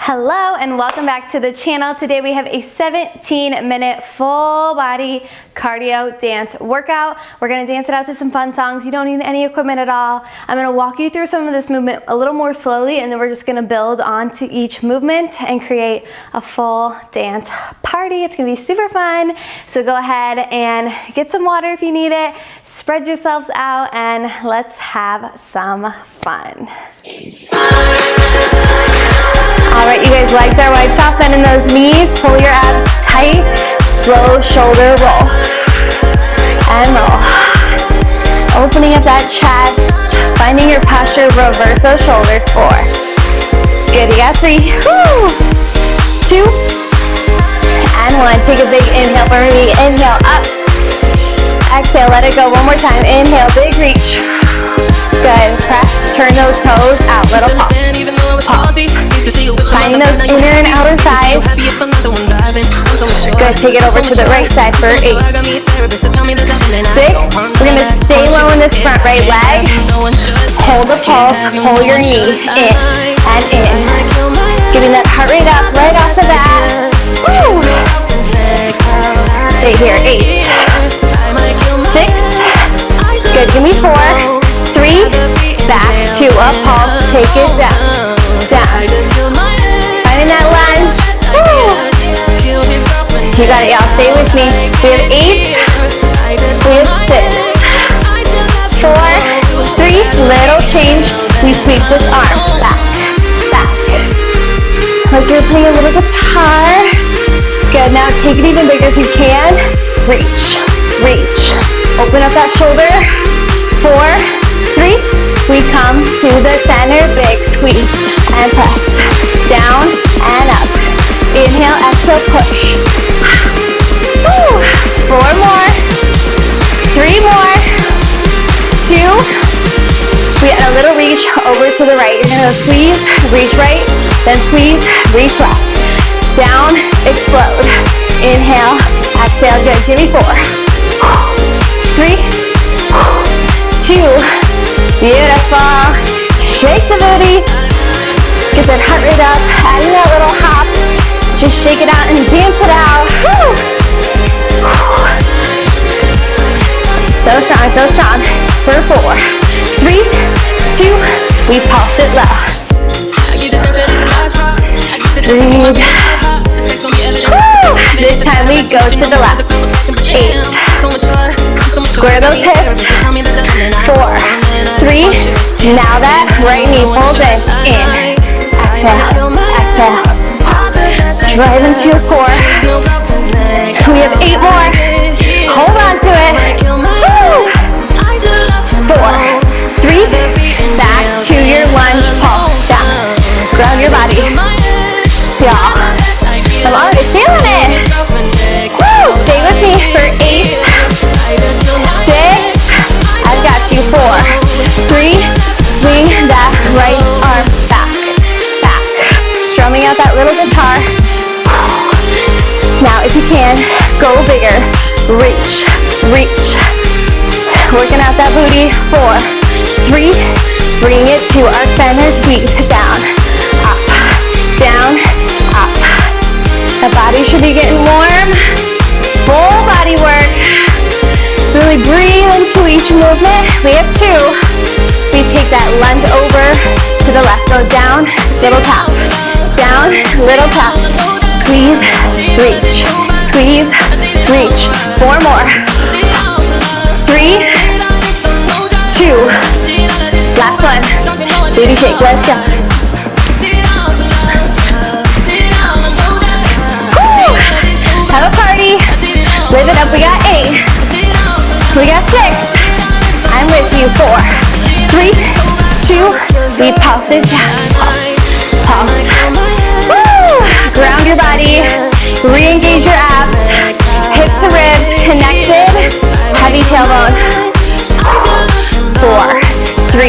Hello and welcome back to the channel. Today we have a 17-minute full body cardio dance workout. We're gonna dance it out to some fun songs. You don't need any equipment at all. I'm gonna walk you through some of this movement a little more slowly, and then we're just gonna build onto each movement and create a full dance party. It's gonna be super fun. So go ahead and get some water if you need it. Spread yourselves out and let's have some fun. All right, you guys, legs are wide, soft, bending those knees, pull your abs tight, slow shoulder roll, and roll. Opening up that chest, finding your posture, reverse those shoulders, 4. Good, you got 3, 2, and 1. Take a big inhale for me, inhale up, exhale, let it go, one more time, inhale, big reach. Good, press, turn those toes out, little pause, pause. Finding those inner and outer thighs. Good, take it over to the right side for 8, 6. We're gonna stay low in this front right leg. Hold the pulse, pull your knee in and in. Getting that heart rate up right off the bat. Woo. Stay here, 8, 6. Good, give me 4, 3, back, 2, up, pulse, take it down, down. Finding that lunge. Woo. You got it, y'all, stay with me. We have 8, we have 6, 4, 3, little change. We sweep this arm, back, back. Like you're playing a little guitar. Good, now take it even bigger if you can. Reach, reach. Open up that shoulder. 4, 3, we come to the center, big squeeze and press, down and up. Inhale, exhale, push. Woo. 4 more, 3 more, 2. We add a little reach over to the right. You're gonna squeeze, reach right, then squeeze, reach left. Down, explode. Inhale, exhale, good. Give me 4, 3, 2, beautiful. Shake the booty. Get that heart rate up, adding that little hop. Just shake it out and dance it out. Woo. So strong, so strong. For 4, 3, 2, we pulse it low. Breathe. Woo. This time we go to the left. 8. Square those hips. 4, 3. Now that right knee pulls in. Exhale, exhale. Drive into your core. We have 8 more. Hold on to it. Woo. 4, 3. Back to your lunge. Pulse down. Ground your body. Y'all, I'm already feeling it. Woo. Stay with me for 8, 6. I've got you. 4, 3. Swing that right arm back, back. Strumming out that little guitar. Now if you can, go bigger. Reach, reach. Working out that booty. 4, 3. Bring it to our center. Squeeze down, up, down, up. The body should be getting warm. Full body work. Really breathe into each movement. We have 2. We take that lunge over to the left. Go down, little tap. Down, little tap. Squeeze, reach. Squeeze, reach. 4 more. 3, 2. Last one. Booty shake. Let's go. Woo. Have a party. Live it up. We got 8. We got 6. I'm with you. 4, 3, 2. We pulse it down. Pulse, pulse. Woo! Ground your body. Re-engage your abs. Hip to ribs connected. Heavy tailbone. 4, 3,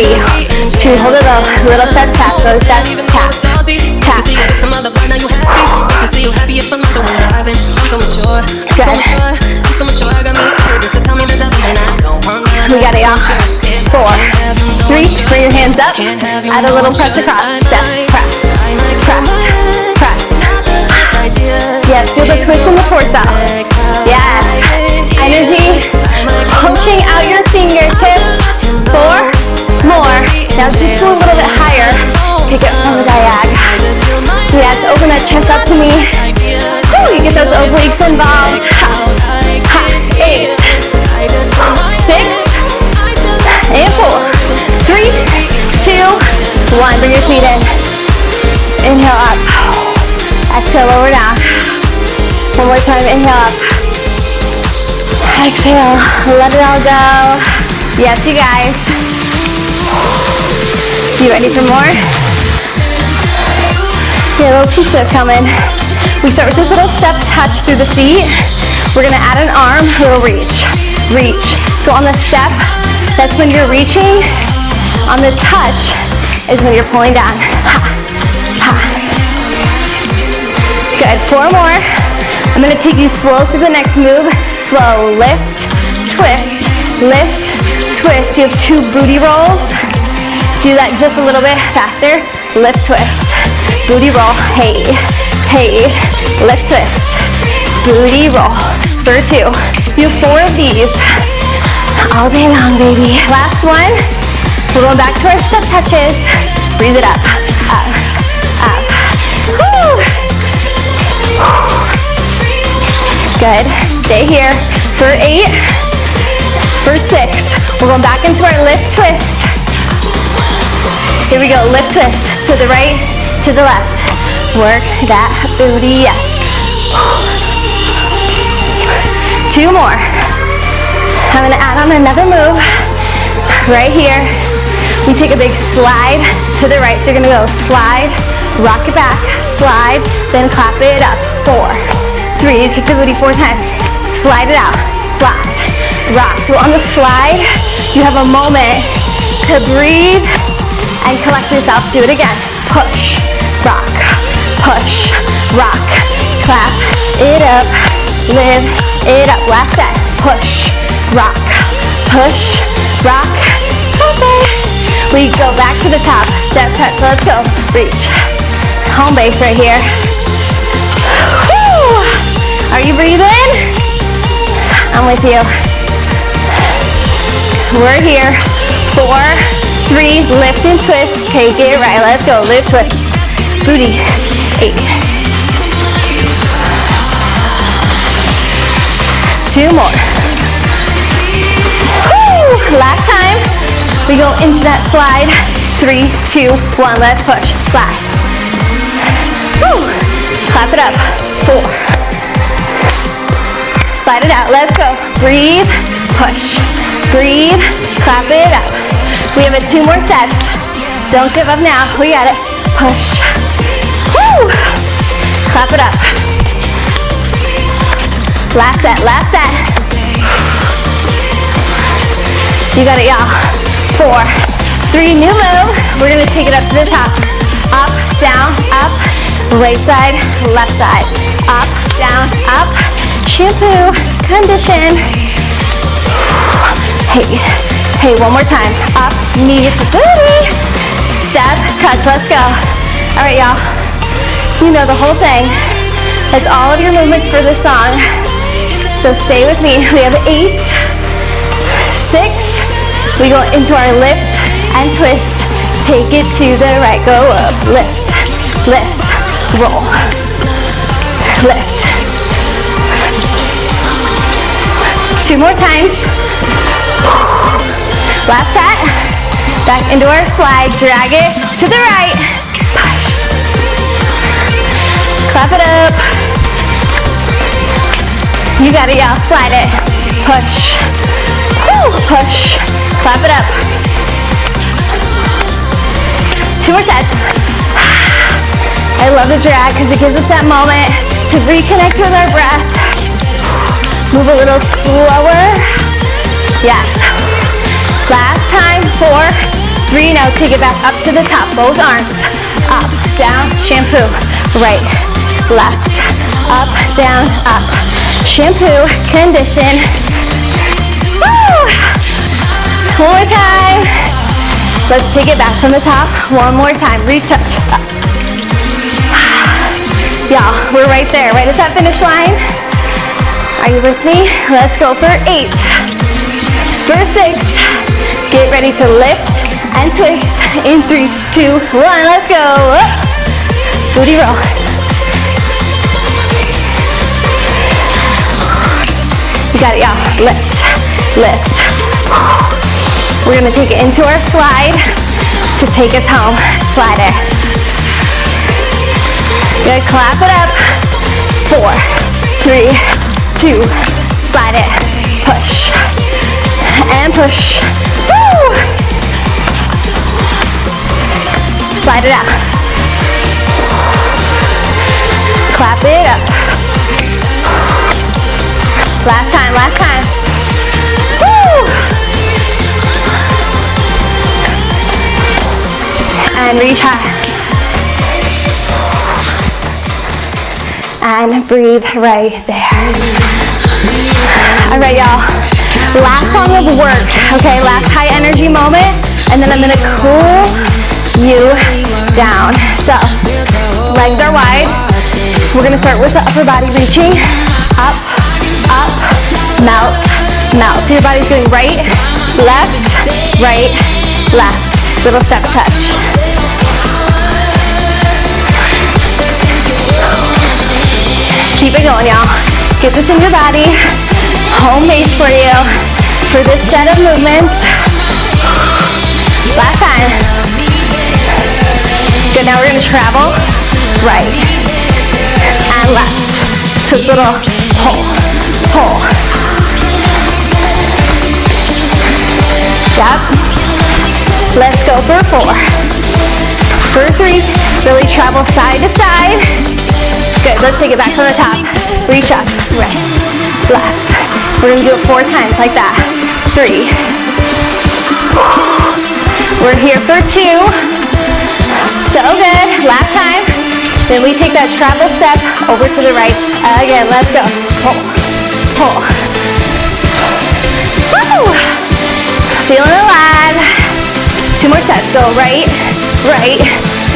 2. Hold it low. Little step tap. Those steps tap. Tap. We got it, y'all. 4, 3. Bring your hands up. Add a little press across. Step, press, press. Feel the twist in the torso. Yes. Energy. Pushing out your fingertips. 4 more. Now just go a little bit higher. Take it from the diag. Yes, open that chest up to me. Woo, you get those obliques involved. Ha, ha. 8, 6, and 4, 3, 2, 1. Bring your feet in. Inhale up. Exhale, lower down. One more time, inhale up. Exhale, let it all go. Yes, you guys. You ready for more? Yeah, a little T-shift coming. We start with this little step touch through the feet. We're gonna add an arm, little reach, reach. So on the step, that's when you're reaching. On the touch is when you're pulling down. Ha, ha. Good, 4 more. I'm gonna take you slow through the next move. Slow, lift, twist, lift, twist. You have 2 booty rolls. Do that just a little bit faster. Lift, twist, booty roll. Hey, hey, lift, twist, booty roll. For 2. Do 4 of these all day long, baby. Last one. We're going back to our step touches. Breathe it up, up, up. Woo. Good. Stay here for 8. For 6. We're going back into our lift twist. Here we go. Lift twist to the right, to the left. Work that booty. Yes. 2 more. I'm gonna add on another move right here. We take a big slide to the right. So you're gonna go slide, rock it back, slide, then clap it up. 4, 3, kick the booty 4 times. Slide it out, slide, rock. So on the slide, you have a moment to breathe and collect yourself. Do it again. Push, rock, push, rock, clap it up, live it up. Last set. Push, rock, push, rock. Okay. We go back to the top. Step touch. Let's go. Reach. Home base right here. Woo. Are you breathing? I'm with you. We're here. 4, 3. Lift and twist. Take it right. Let's go. Lift, twist. Booty. 8. 2 more. Woo! Last time. We go into that slide. 3, 2, 1. Let's push. Slide. Woo! Clap it up. 4. Slide it out. Let's go. Breathe. Push. Breathe. Clap it up. We have 2 more sets. Don't give up now. We got it. Push. Woo! Clap it up. Last set, last set. You got it, y'all. 4, 3, new move. We're gonna take it up to the top. Up, down, up. Right side, left side. Up, down, up. Shampoo, condition. Hey, hey, one more time. Up, knees, booty. Step, touch, let's go. All right, y'all. You know the whole thing. That's all of your movements for this song. So stay with me. We have 8, 6. We go into our lift and twist. Take it to the right. Go up. Lift, lift, roll. Lift. 2 more times. Last set. Back into our slide. Drag it to the right. Push. Clap it up. You got it, y'all. Slide it. Push. Woo. Push. Clap it up. 2 more sets. I love the drag because it gives us that moment to reconnect with our breath. Move a little slower. Yes. Last time. 4, 3. Now take it back up to the top. Both arms. Up, down, shampoo. Right, left. Up, down, up. Shampoo, condition. Woo! One more time. Let's take it back from the top. One more time. Reach, touch. Up. Y'all, we're right there, right at that finish line. Are you with me? Let's go for 8. For 6. Get ready to lift and twist in 3, 2, 1. Let's go. Booty roll. You got it, y'all. Lift, lift. We're gonna take it into our slide to take us home. Slide it. Good, clap it up. 4, 3, 2, slide it. Push and push. Woo! Slide it out. Clap it up. Last time, last time. Woo! And reach high. And breathe right there. All right, y'all. Last song of work, okay? Last high energy moment, and then I'm gonna cool you down. So, legs are wide. We're gonna start with the upper body reaching. Up, up, melt, melt. So your body's doing right, left, little step touch. Keep it going, y'all. Get this in your body. Home base for you for this set of movements. Last time. Good, now we're gonna travel right and left. So it's a little pull, pull. Yep. Let's go for 4. For 3, really travel side to side. Good, let's take it back from the top. Reach up, right, left. We're gonna do it 4 times like that. 3. We're here for 2. So good, last time. Then we take that travel step over to the right. Again, let's go. Pull, pull. Woo! Feeling alive. 2 more sets, go right, right,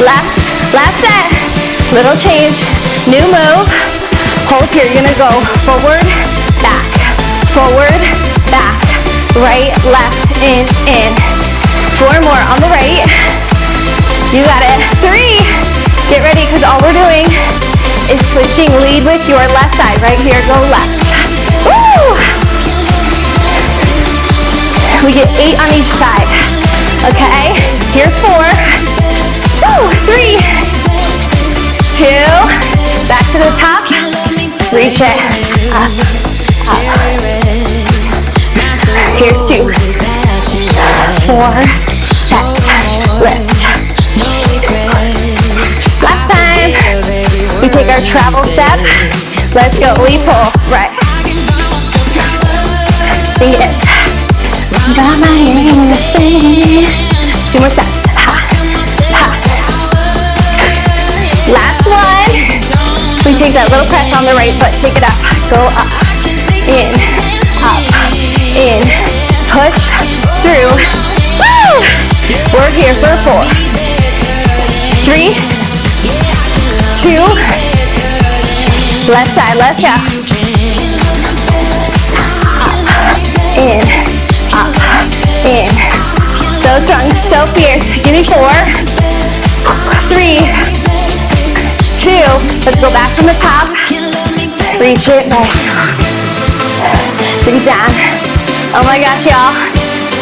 left. Last set, little change. New move. Hold here. You're gonna go forward, back, right, left, in. 4 more on the right. You got it. 3. Get ready, because all we're doing is switching lead with your left side. Right here, go left. Woo! We get 8 on each side. Okay, here's 4. Woo! 3, 2. Back to the top, reach it, up, up. Here's 2, 4 sets, lift. Last time, we take our travel step, let's go, we pull, right. Sing it. Got my name to sing. 2 more sets, ha, ha. Last one. We take that little press on the right foot, take it up, go up, in, push, through, woo! We're here for 4, 3, 2, left side, let's go. Up, in, so strong, so fierce, give me 4, 3, 2, let's go back from the top, reach it right, breathe down. Oh my gosh, y'all,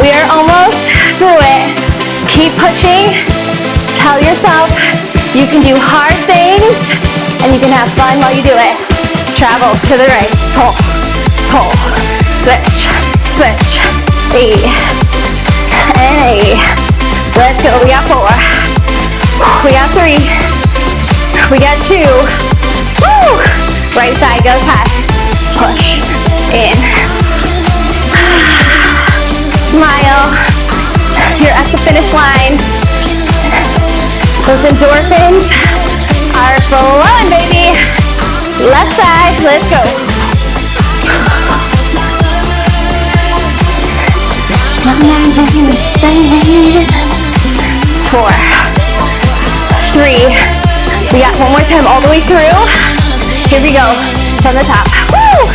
we are almost through it. Keep pushing, tell yourself you can do hard things and you can have fun while you do it. Travel to the right, pull, pull, switch, switch, hey, let's go, we got 4, we got 3, we got 2. Woo! Right side goes high. Push. In. Smile. You're at the finish line. Those endorphins are flowing, baby. Left side. Let's go. 4, 3. We got One more time, all the way through. Here we go, from the top. Woo!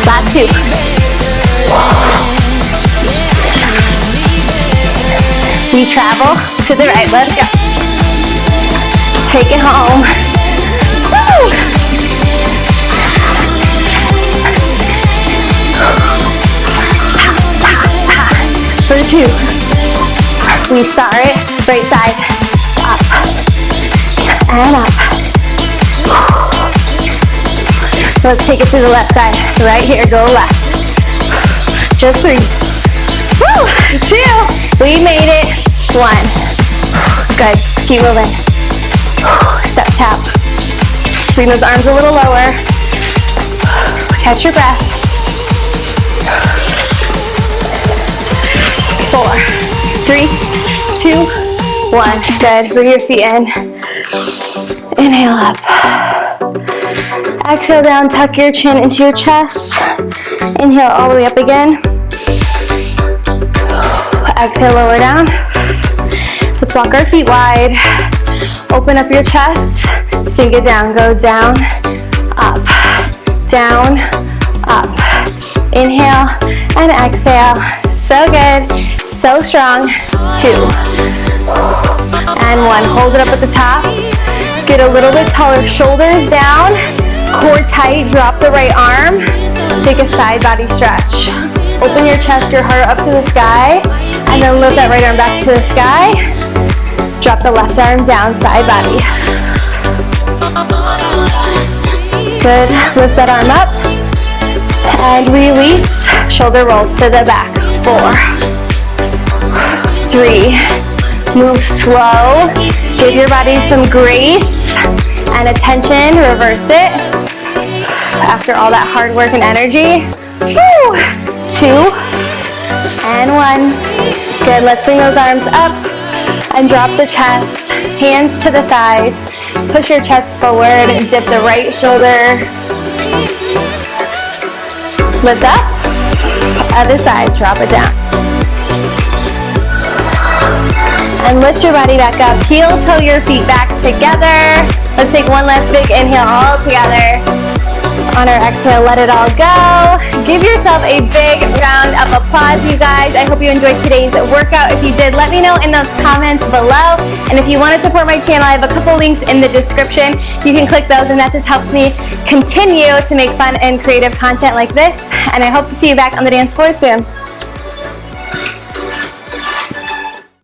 Last two. We travel to the right, let's go. Take it home. Woo! For two. We start it, right side, up, and up. Let's take it to the left side. Right here, go left. Just three. Woo! Two. We made it. One. Good. Keep moving. Step tap. Bring those arms a little lower. Catch your breath. 4, 3, 2, 1. Good. Bring your feet in. Inhale up. Exhale down. Tuck your chin into your chest. Inhale all the way up again. Exhale, lower down. Let's walk our feet wide. Open up your chest. Sink it down. Go down, up, down, up. Inhale and exhale. So good. So strong. 2 and 1. Hold it up at the top. Get a little bit taller. Shoulders down. Core tight. Drop the right arm. Take a side body stretch. Open your chest, your heart up to the sky. And then lift that right arm back to the sky. Drop the left arm down, side body. Good. Lift that arm up. And release. Shoulder rolls to the back. 4, 3. Move slow. Give your body some grace and attention. Reverse it. After all that hard work and energy. Woo! 2 and 1. Good. Let's bring those arms up and drop the chest. Hands to the thighs. Push your chest forward. Dip the right shoulder. Lift up. Other side. Drop it down. And lift your body back up. Heel toe your feet back together. Let's take one last big inhale all together. On our exhale, let it all go. Give yourself a big round of applause, you guys. I hope you enjoyed today's workout. If you did, let me know in those comments below. And if you want to support my channel, I have a couple links in the description. You can click those, and that just helps me continue to make fun and creative content like this. And I hope to see you back on the dance floor soon.